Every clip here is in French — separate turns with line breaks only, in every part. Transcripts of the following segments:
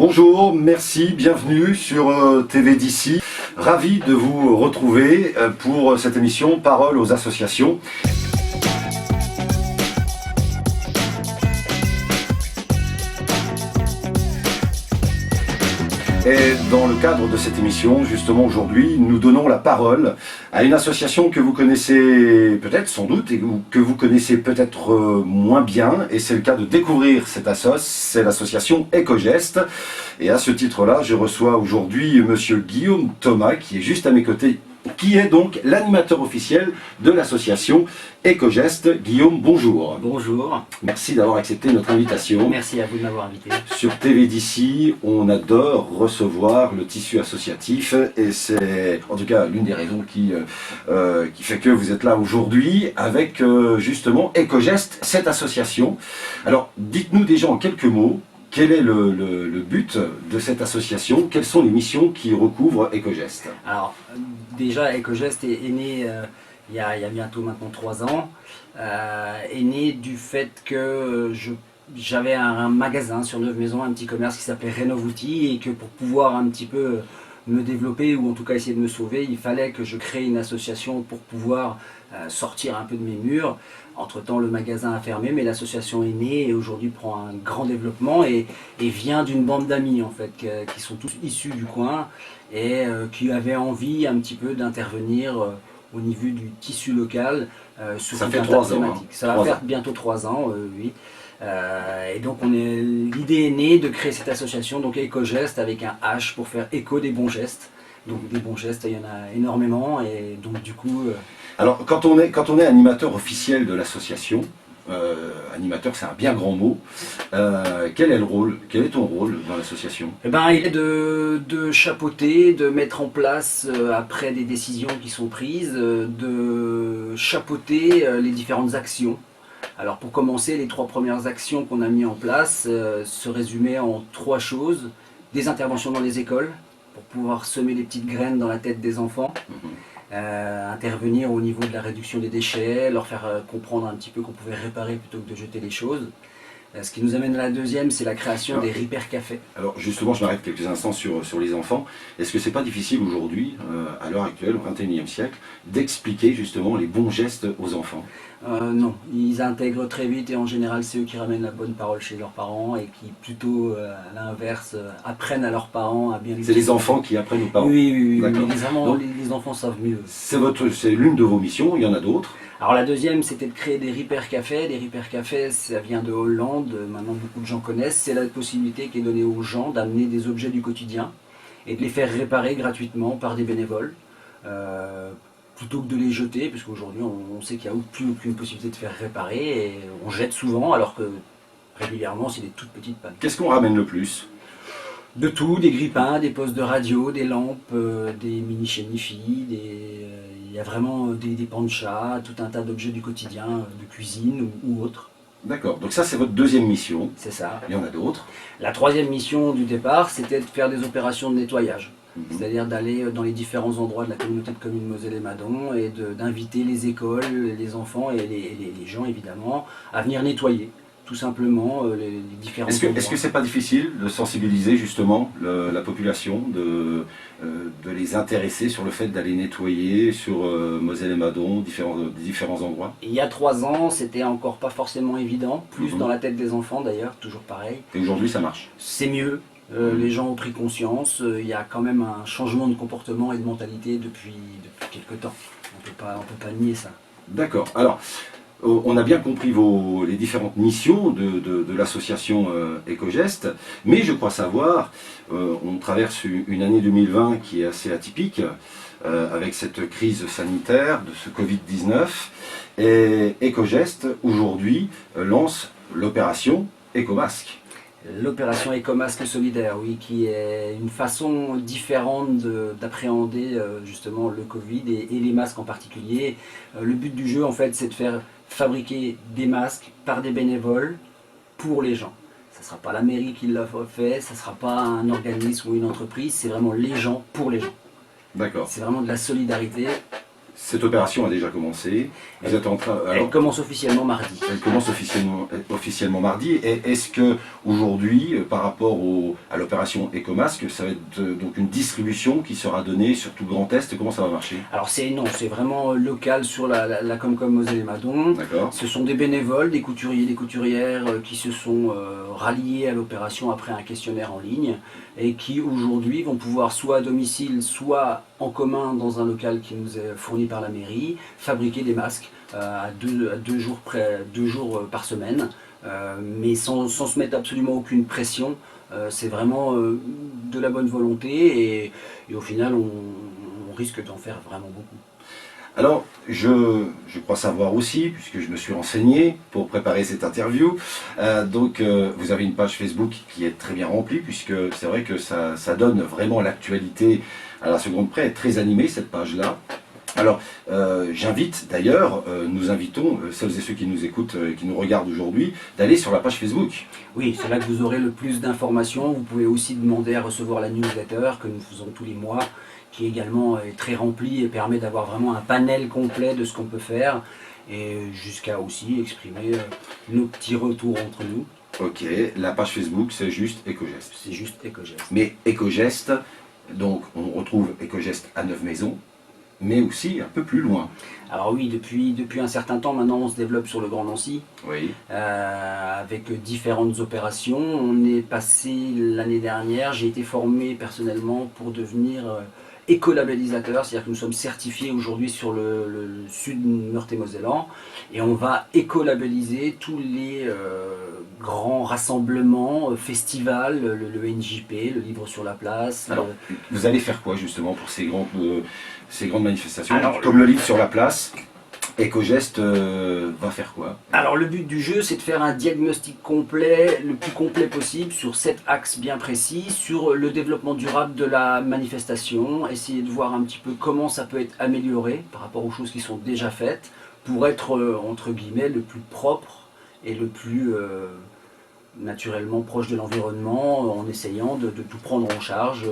Bonjour, merci, bienvenue sur TV d'ici. Ravi de vous retrouver pour cette émission Parole aux associations. Et dans le cadre de cette émission, justement aujourd'hui, nous donnons la parole à une association que vous connaissez peut-être sans doute et que vous connaissez peut-être moins bien. Et c'est le cas de découvrir cette assoce, c'est l'association Ecogeste. Et à ce titre-là, je reçois aujourd'hui monsieur Guillaume Thomas qui est juste à mes côtés, qui est donc l'animateur officiel de l'association Ecogeste. Guillaume, bonjour.
Bonjour.
Merci d'avoir accepté notre invitation.
Merci à vous de m'avoir invité.
Sur TV d'ici, on adore recevoir le tissu associatif et c'est en tout cas l'une des raisons qui fait que vous êtes là aujourd'hui avec justement Ecogeste, cette association. Alors dites-nous déjà en quelques mots, quel est le but de cette association? Quelles sont les missions qui recouvrent Ecogeste?
Alors déjà Ecogeste est né il y a bientôt maintenant 3 ans, est né du fait que j'avais un magasin sur Neuve-Maisons, un petit commerce qui s'appelait Rénov Outils, et que pour pouvoir un petit peu me développer ou en tout cas essayer de me sauver, il fallait que je crée une association pour pouvoir sortir un peu de mes murs. Entre-temps, le magasin a fermé, mais l'association est née et aujourd'hui prend un grand développement et vient d'une bande d'amis en fait, qui sont tous issus du coin et qui avaient envie un petit peu d'intervenir au niveau du tissu local sur
Ça
tout
fait
un tas
3
de
ans.
thématiques. Ça va
3
faire
ans.
bientôt 3 ans, oui. Et donc l'idée est née de créer cette association, donc Ecogeste avec un H pour faire écho des bons gestes. Donc des bons gestes, il y en a énormément et donc du coup...
Alors quand on est animateur officiel de l'association, animateur c'est un bien grand mot, quel est le rôle? Quel est ton rôle dans l'association?
Eh ben, il est de chapeauter, de mettre en place, après des décisions qui sont prises, de chapeauter les différentes actions. Alors pour commencer, les 3 premières actions qu'on a mis en place se résumaient en 3 choses. Des interventions dans les écoles, pour pouvoir semer les petites graines dans la tête des enfants. Intervenir au niveau de la réduction des déchets, leur faire comprendre un petit peu qu'on pouvait réparer plutôt que de jeter les choses. Ce qui nous amène à la deuxième, c'est la création des Repair Cafés.
Alors justement, je m'arrête quelques instants sur les enfants. Est-ce que c'est pas difficile aujourd'hui, à l'heure actuelle, au XXIe siècle, d'expliquer justement les bons gestes aux enfants?
Non, ils intègrent très vite et en général c'est eux qui ramènent la bonne parole chez leurs parents et qui plutôt à l'inverse apprennent à leurs parents à bien les...
C'est les enfants qui apprennent aux parents?
Oui,
D'accord.
mais les enfants savent mieux.
C'est l'une de vos missions, il y en a d'autres?
Alors la deuxième, c'était de créer des Repair Cafés. Les Repair Cafés, ça vient de Hollande, maintenant beaucoup de gens connaissent. C'est la possibilité qui est donnée aux gens d'amener des objets du quotidien et de les faire réparer gratuitement par des bénévoles. Plutôt que de les jeter, parce qu'aujourd'hui on sait qu'il n'y a plus aucune possibilité de faire réparer et on jette souvent alors que régulièrement c'est des toutes petites pannes.
Qu'est-ce qu'on ramène le plus?
De tout, des grippins, des postes de radio, des lampes, des mini chenilles, il y a vraiment des pans de chat, tout un tas d'objets du quotidien, de cuisine ou autres.
D'accord, donc ça c'est votre deuxième mission.
C'est ça.
Il y en a d'autres.
La troisième mission du départ, c'était de faire des opérations de nettoyage. C'est-à-dire d'aller dans les différents endroits de la communauté de communes Moselle et Madon et d'inviter les écoles, les enfants et les gens évidemment à venir nettoyer tout simplement les différents endroits.
Est-ce que c'est pas difficile de sensibiliser justement la population, de les intéresser sur le fait d'aller nettoyer sur Moselle et Madon, différents endroits?
Il y a 3 ans, c'était encore pas forcément évident, plus dans la tête des enfants d'ailleurs, toujours pareil.
Et aujourd'hui ça marche?
C'est mieux. Les gens ont pris conscience, il y a quand même un changement de comportement et de mentalité depuis quelques temps. On peut pas nier ça.
D'accord. Alors, on a bien compris les différentes missions de l'association Ecogeste, mais je crois savoir, on traverse une année 2020 qui est assez atypique, avec cette crise sanitaire de ce Covid-19, et Ecogeste, aujourd'hui, lance l'opération Ecomasque.
L'opération Ecomasque solidaire, oui, qui est une façon différente d'appréhender justement le Covid et les masques en particulier. Le but du jeu, en fait, c'est de faire fabriquer des masques par des bénévoles pour les gens. Ça ne sera pas la mairie qui l'a fait, ça ne sera pas un organisme ou une entreprise, c'est vraiment les gens pour les gens.
D'accord.
C'est vraiment de la solidarité
Cette opération a déjà commencé. Vous êtes en train. Alors,
Elle commence officiellement mardi.
elle commence officiellement mardi. Et est-ce que aujourd'hui, par rapport à l'opération Ecomasque, ça va être donc une distribution qui sera donnée sur tout le Grand Est? Comment ça va marcher?
Alors non, c'est vraiment local sur la Comcom Moselle-et-Madon.
D'accord.
Ce sont des bénévoles, des couturiers, des couturières qui se sont ralliés à l'opération après un questionnaire en ligne et qui aujourd'hui vont pouvoir soit à domicile, soit en commun dans un local qui nous est fourni par la mairie, fabriquer des masques à deux jours par semaine, mais sans se mettre absolument aucune pression. C'est vraiment de la bonne volonté et au final on risque d'en faire vraiment beaucoup.
Alors, je crois savoir aussi, puisque je me suis renseigné pour préparer cette interview, vous avez une page Facebook qui est très bien remplie, puisque c'est vrai que ça donne vraiment l'actualité à la seconde près, est très animée cette page-là. Alors, j'invite d'ailleurs, nous invitons celles et ceux qui nous écoutent, qui nous regardent aujourd'hui, d'aller sur la page Facebook.
Oui, c'est là que vous aurez le plus d'informations. Vous pouvez aussi demander à recevoir la newsletter que nous faisons tous les mois, qui également est très remplie et permet d'avoir vraiment un panel complet de ce qu'on peut faire et jusqu'à aussi exprimer nos petits retours entre nous.
Ok, la page Facebook, c'est juste Ecogest.
C'est juste Ecogest.
Mais Ecogest, donc on retrouve Ecogest à Neuve-Maisons, mais aussi un peu plus loin.
Alors oui, depuis un certain temps maintenant, on se développe sur le Grand Nancy,
Oui.
avec différentes opérations. On est passé l'année dernière, j'ai été formé personnellement pour devenir écolabellisateur, c'est-à-dire que nous sommes certifiés aujourd'hui sur le sud Meurthe-et-Mosellan, et on va écolabelliser tous les grands rassemblements, festivals, le NJP, le Livre sur la place.
Alors, vous allez faire quoi justement pour ces grandes manifestations?
Alors,
comme le Livre sur la place, Ecogest va faire quoi?
Alors le but du jeu, c'est de faire un diagnostic complet, le plus complet possible, sur 7 axes bien précis, sur le développement durable de la manifestation, essayer de voir un petit peu comment ça peut être amélioré par rapport aux choses qui sont déjà faites, pour être, entre guillemets, le plus propre et le plus naturellement proche de l'environnement, en essayant de tout prendre en charge,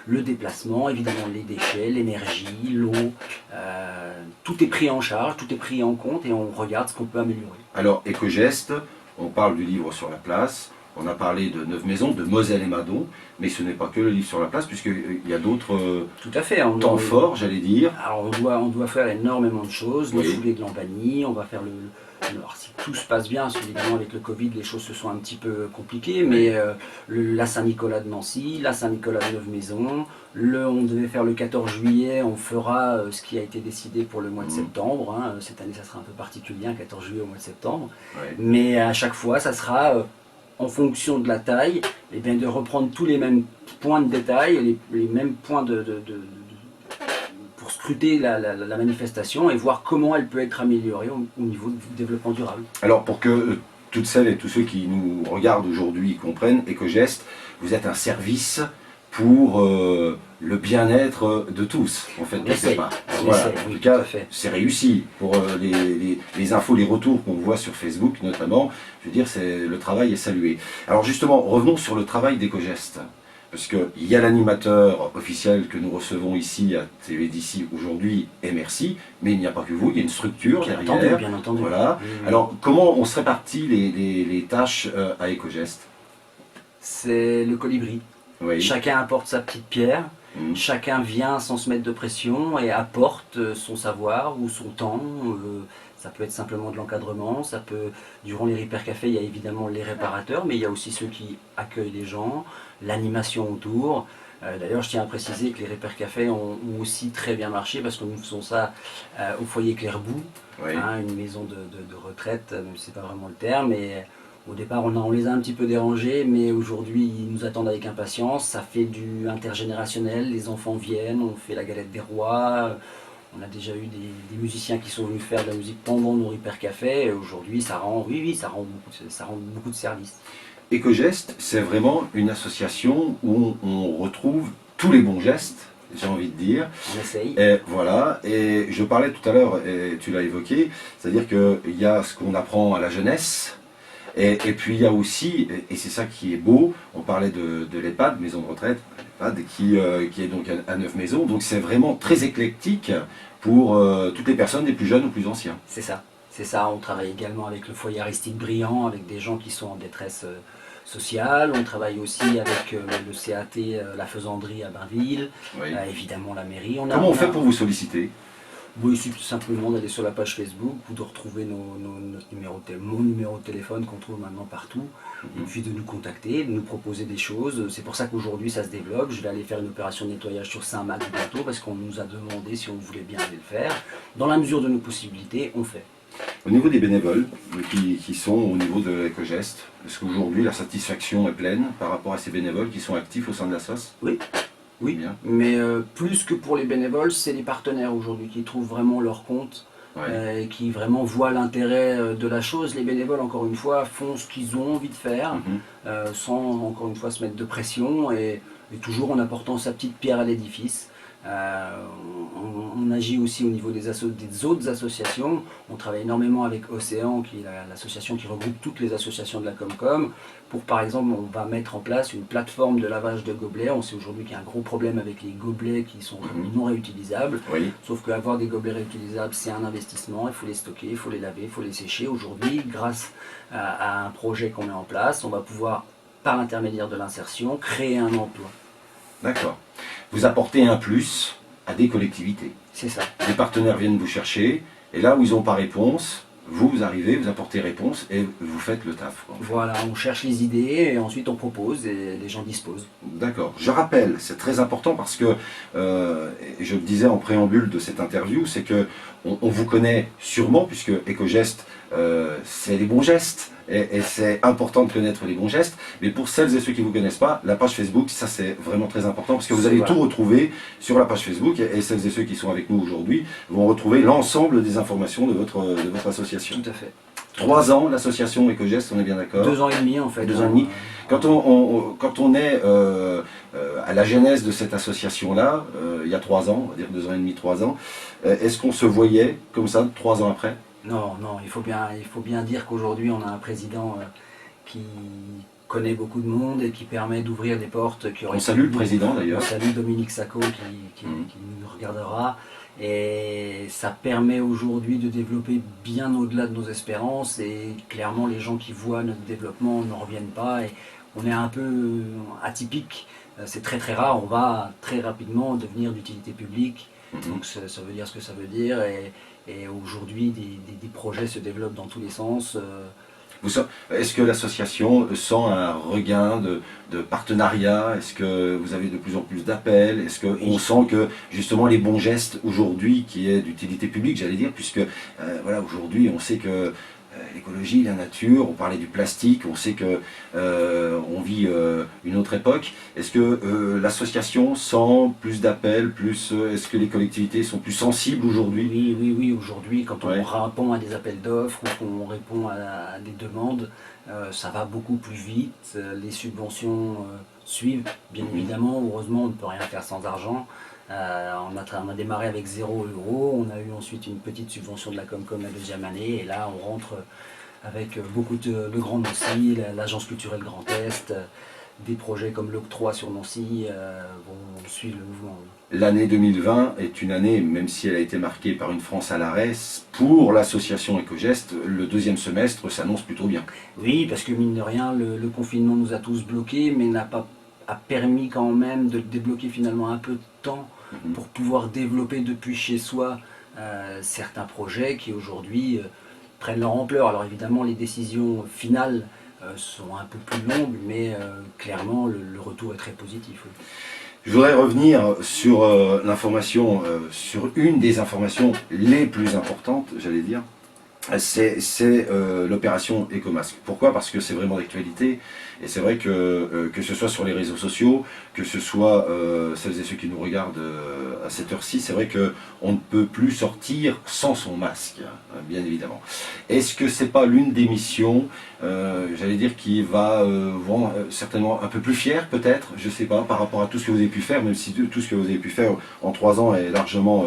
le déplacement, évidemment les déchets, l'énergie, l'eau, tout est pris en charge, tout est pris en compte et on regarde ce qu'on peut améliorer.
Alors Ecogest, on parle du Livre sur la place, on a parlé de Neuve-Maisons, de Moselle-et-Madon, mais ce n'est pas que le Livre sur la place, puisqu'il y a d'autres
Tout à fait,
temps forts, j'allais dire.
Alors on doit faire énormément de choses, les foulées de Lambani, on va faire alors si tout se passe bien, parce qu'évidemment avec le Covid les choses se sont un petit peu compliquées, mais la Saint-Nicolas de Nancy, la Saint-Nicolas de Neuve-Maisons, on devait faire le 14 juillet, on fera ce qui a été décidé pour le mois de septembre, hein. Cette année ça sera un peu particulier, un 14 juillet au mois de septembre, mais à chaque fois ça sera en fonction de la taille, et bien de reprendre tous les mêmes points de détail, les mêmes points pour scruter la manifestation et voir comment elle peut être améliorée au niveau du développement durable.
Alors pour que toutes celles et tous ceux qui nous regardent aujourd'hui comprennent, Ecogest, vous êtes un service pour le bien-être de tous, en fait, quelque part. Voilà. En tout cas, c'est réussi. Pour les infos, les retours qu'on voit sur Facebook notamment, je veux dire, le travail est salué. Alors justement, revenons sur le travail d'Ecogest. Parce qu'il y a l'animateur officiel que nous recevons ici à TV d'ici aujourd'hui, et merci, mais il n'y a pas que vous, il y a une structure derrière.
Bien entendu.
Voilà. Alors, comment on se répartit les tâches à Ecogest?
C'est le colibri.
Oui.
Chacun apporte sa petite pierre, chacun vient sans se mettre de pression et apporte son savoir ou son temps. Ça peut être simplement de l'encadrement, ça peut, durant les Repair Café, il y a évidemment les réparateurs, mais il y a aussi ceux qui accueillent les gens, l'animation autour. D'ailleurs, je tiens à préciser que les Repair Café ont aussi très bien marché parce que nous faisons ça au foyer Clairbout, une maison de retraite, même si ce n'est pas vraiment le terme. Mais au départ, on les a un petit peu dérangés, mais aujourd'hui, ils nous attendent avec impatience. Ça fait du intergénérationnel, les enfants viennent, on fait la galette des rois. On a déjà eu des musiciens qui sont venus faire de la musique pendant nos Repair Café. Et aujourd'hui, ça rend beaucoup de services.
Ecogest, c'est vraiment une association où on retrouve tous les bons gestes, j'ai envie de dire.
On essaye.
Et voilà, et je parlais tout à l'heure, et tu l'as évoqué, c'est-à-dire qu'il y a ce qu'on apprend à la jeunesse, et puis il y a aussi, et c'est ça qui est beau, on parlait de l'EHPAD, maison de retraite, hein, qui est donc à Neuve-Maisons. Donc c'est vraiment très éclectique pour toutes les personnes, des plus jeunes ou plus anciens.
C'est ça. C'est ça, on travaille également avec le foyer Aristide Briand, avec des gens qui sont en détresse sociale. On travaille aussi avec le CAT, la Faisanderie à Bainville,
Oui.
évidemment la mairie.
Comment on fait pour vous solliciter?
Oui, il suffit tout simplement d'aller sur la page Facebook ou de retrouver mon numéro de téléphone qu'on trouve maintenant partout, et puis de nous contacter, de nous proposer des choses. C'est pour ça qu'aujourd'hui ça se développe. Je vais aller faire une opération de nettoyage sur Saint-Max bientôt parce qu'on nous a demandé si on voulait bien aller le faire. Dans la mesure de nos possibilités, on fait.
Au niveau des bénévoles qui sont au niveau de Ecogest, est-ce qu'aujourd'hui la satisfaction est pleine par rapport à ces bénévoles qui sont actifs au sein de la SOS?
Oui. Oui,
bien.
Mais plus que pour les bénévoles, c'est les partenaires aujourd'hui qui trouvent vraiment leur compte, et qui vraiment voient l'intérêt de la chose. Les bénévoles, encore une fois, font ce qu'ils ont envie de faire, sans, encore une fois, se mettre de pression, et toujours en apportant sa petite pierre à l'édifice. On agit aussi au niveau des autres associations. On travaille énormément avec Océan, qui est l'association qui regroupe toutes les associations de la Comcom. Pour, par exemple, on va mettre en place une plateforme de lavage de gobelets. On sait aujourd'hui qu'il y a un gros problème avec les gobelets qui sont non réutilisables.
Oui.
Sauf qu'avoir des gobelets réutilisables, c'est un investissement. Il faut les stocker, il faut les laver, il faut les sécher. Aujourd'hui, grâce à un projet qu'on met en place, on va pouvoir, par l'intermédiaire de l'insertion, créer un emploi.
D'accord. Vous apportez un plus à des collectivités.
C'est ça.
Les partenaires viennent vous chercher, et là où ils n'ont pas réponse, vous arrivez, vous apportez réponse, et vous faites le taf.
Voilà, on cherche les idées, et ensuite on propose, et les gens disposent.
D'accord. Je rappelle, c'est très important parce que, et je le disais en préambule de cette interview, c'est que on vous connaît sûrement, puisque Ecogest, c'est les bons gestes. Et c'est important de connaître les bons gestes, mais pour celles et ceux qui ne vous connaissent pas, la page Facebook, ça c'est vraiment très important, parce que vous allez tout retrouver sur la page Facebook, et celles et ceux qui sont avec nous aujourd'hui vont retrouver l'ensemble des informations de votre association.
Tout à fait.
3 ans, l'association Ecogest, on est bien d'accord?
2 ans et demi en fait.
2 ans et demi. Quand on est à la genèse de cette association-là, il y a 3 ans, on va dire 2 ans et demi, 3 ans, est-ce qu'on se voyait comme ça 3 ans après?
Non, il faut bien dire qu'aujourd'hui on a un président qui connaît beaucoup de monde et qui permet d'ouvrir des portes.
On salue le président d'ailleurs.
On salue Dominique Sacco qui nous regardera. Et ça permet aujourd'hui de développer bien au-delà de nos espérances, et clairement les gens qui voient notre développement n'en reviennent pas, et on est un peu atypique. C'est très très rare, on va très rapidement devenir d'utilité publique. Donc ça veut dire ce que ça veut dire, et aujourd'hui des projets se développent dans tous les sens.
Est-ce que l'association sent un regain de partenariat? Est-ce que vous avez de plus en plus d'appels? Est-ce qu'on sent que justement les bons gestes aujourd'hui, qui est d'utilité publique, j'allais dire, puisque voilà, aujourd'hui on sait que l'écologie, la nature, on parlait du plastique, on sait que on vit une autre époque. Est-ce que l'association sent plus d'appels, est-ce que les collectivités sont plus sensibles aujourd'hui?
Oui, aujourd'hui, quand on répond à des appels d'offres, quand on répond à des demandes, ça va beaucoup plus vite. Les subventions suivent, bien évidemment. Heureusement, on ne peut rien faire sans argent. On a démarré avec 0 €, on a eu ensuite une petite subvention de la Comcom la 2e année, et là on rentre avec beaucoup le Grand Nancy, l'Agence culturelle Grand Est, des projets comme l'Octroi sur Nancy vont suivre le mouvement.
L'année 2020 est une année, même si elle a été marquée par une France à l'arrêt, pour l'association Ecogest, le 2e semestre s'annonce plutôt bien.
Oui, parce que mine de rien, le confinement nous a tous bloqués, mais a permis quand même de débloquer finalement un peu de temps pour pouvoir développer depuis chez soi certains projets qui aujourd'hui prennent leur ampleur. Alors évidemment les décisions finales sont un peu plus longues, mais clairement le retour est très positif. Oui.
Je voudrais revenir sur l'information, sur une des informations les plus importantes, j'allais dire. C'est l'opération Ecomasque. Pourquoi? Parce que c'est vraiment d'actualité, et c'est vrai que ce soit sur les réseaux sociaux, que ce soit celles et ceux qui nous regardent à cette heure-ci, c'est vrai qu'on ne peut plus sortir sans son masque, bien évidemment. Est-ce que c'est pas l'une des missions, j'allais dire, qui va vous rendre certainement un peu plus fier, peut-être, je sais pas, par rapport à tout ce que vous avez pu faire, même si tout ce que vous avez pu faire en 3 ans est largement...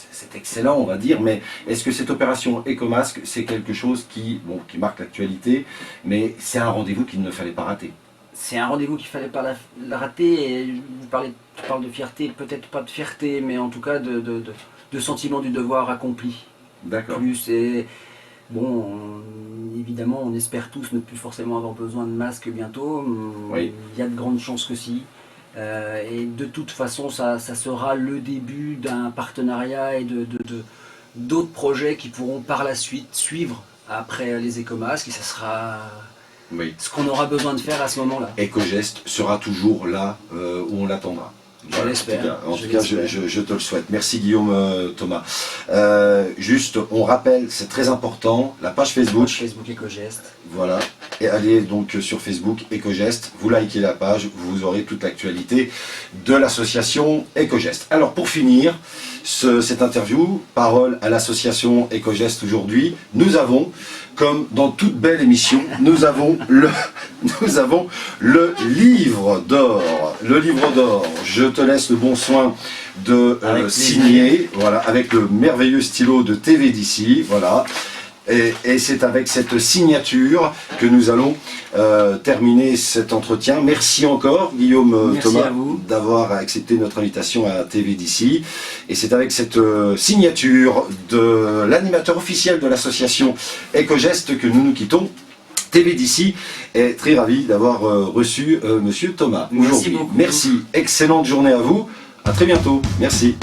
c'est excellent, on va dire, mais est-ce que cette opération Ecomasque, c'est quelque chose qui marque l'actualité, mais c'est un rendez-vous qu'il ne fallait pas rater?
c'est un rendez-vous qu'il fallait pas la rater. Et tu parles de fierté, peut-être pas de fierté, mais en tout cas de sentiment du devoir accompli.
D'accord.
Plus et bon, évidemment, on espère tous ne plus forcément avoir besoin de masque bientôt.
Oui.
Il y a de grandes chances que si. Et de toute façon, ça sera le début d'un partenariat et d'autres projets qui pourront par la suite suivre après les écomasques. Et ça sera ce qu'on aura besoin de faire à ce moment-là.
Ecogest sera toujours là où on l'attendra.
Je l'espère.
En tout cas, je te le souhaite. Merci Guillaume Thomas. Juste, on rappelle, c'est très important, la page Facebook.
Facebook Ecogest.
Voilà. Et allez donc sur Facebook Ecogest, vous likez la page, vous aurez toute l'actualité de l'association Ecogest. Alors pour finir cette interview, parole à l'association Ecogest aujourd'hui, nous avons, comme dans toute belle émission, nous avons le livre d'or. Le livre d'or, je te laisse le bon soin de signer, voilà, avec le merveilleux stylo de TV d'ici, voilà. Et c'est avec cette signature que nous allons terminer cet entretien. Merci encore Guillaume Thomas d'avoir accepté notre invitation à TV d'ici. Et c'est avec cette signature de l'animateur officiel de l'association Ecogest que nous nous quittons. TV d'ici est très ravi d'avoir reçu Monsieur Thomas aujourd'hui.
Merci beaucoup.
Merci, excellente journée à vous. À très bientôt. Merci.